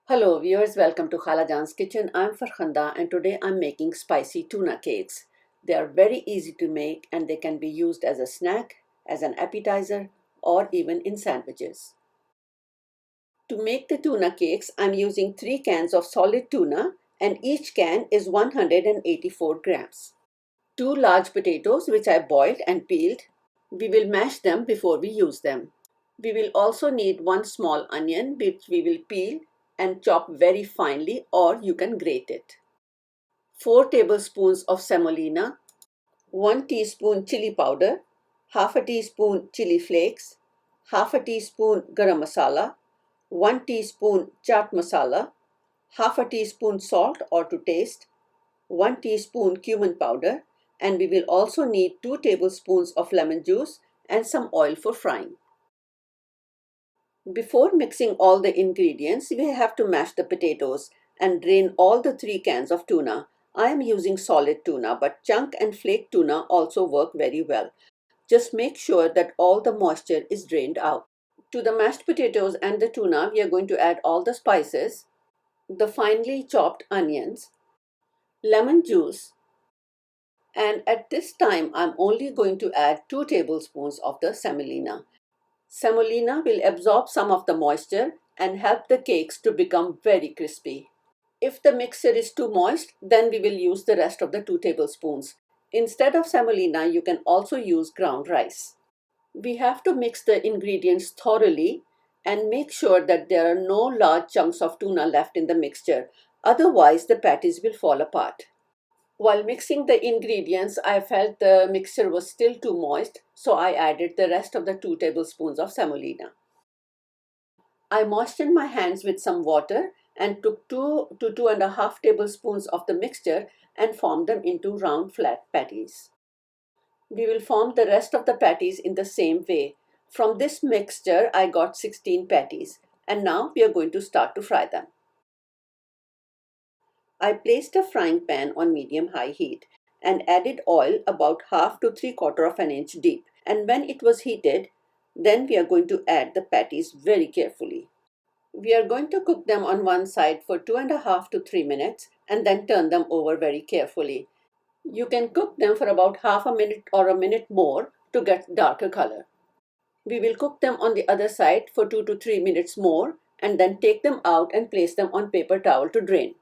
Hello viewers, welcome to Khalajan's kitchen. I'm Farkhanda and today I'm making spicy tuna cakes. They are very easy to make and they can be used as a snack, as an appetizer or even in sandwiches. To make the tuna cakes, I'm using 3 cans of solid tuna and each can is 184 grams. 2 large potatoes which I boiled and peeled. We will mash them before we use them. We will also need 1 small onion which we will peel and chop very finely, or you can grate it. 4 tablespoons of semolina, 1 teaspoon chili powder, half a teaspoon chili flakes, half a teaspoon garam masala, 1 teaspoon chaat masala, half a teaspoon salt or to taste, 1 teaspoon cumin powder, and we will also need 2 tablespoons of lemon juice and some oil for frying. Before mixing all the ingredients, we have to mash the potatoes and drain all the 3 cans of tuna. I am using solid tuna, but chunk and flake tuna also work very well. Just make sure that all the moisture is drained out. To the mashed potatoes and the tuna, we are going to add all the spices, the finely chopped onions, lemon juice, and at this time I'm only going to add 2 tablespoons of the semolina. Semolina will absorb some of the moisture and help the cakes to become very crispy. If the mixture is too moist, then we will use the rest of the 2 tablespoons. Instead of semolina, you can also use ground rice. We have to mix the ingredients thoroughly and make sure that there are no large chunks of tuna left in the mixture. Otherwise, the patties will fall apart. While mixing the ingredients, I felt the mixture was still too moist, so I added the rest of the 2 tablespoons of semolina. I moistened my hands with some water and took 2 to 2.5 tablespoons of the mixture and formed them into round flat patties. We will form the rest of the patties in the same way. From this mixture, I got 16 patties, and now we are going to start to fry them. I placed a frying pan on medium-high heat and added oil about half to 3/4 of an inch deep. And when it was heated, then we are going to add the patties very carefully. We are going to cook them on one side for 2.5 to 3 minutes and then turn them over very carefully. You can cook them for about half a minute or a minute more to get darker color. We will cook them on the other side for 2 to 3 minutes more and then take them out and place them on paper towel to drain.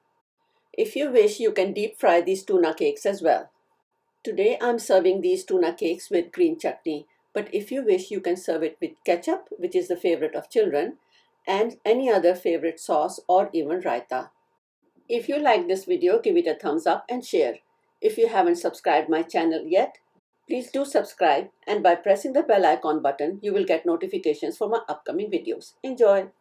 If you wish, you can deep fry these tuna cakes as well. Today I'm serving these tuna cakes with green chutney, but if you wish, you can serve it with ketchup, which is the favorite of children, and any other favorite sauce or even raita. If you like this video, give it a thumbs up and share. If you haven't subscribed my channel yet, please do subscribe, and by pressing the bell icon button, you will get notifications for my upcoming videos. Enjoy!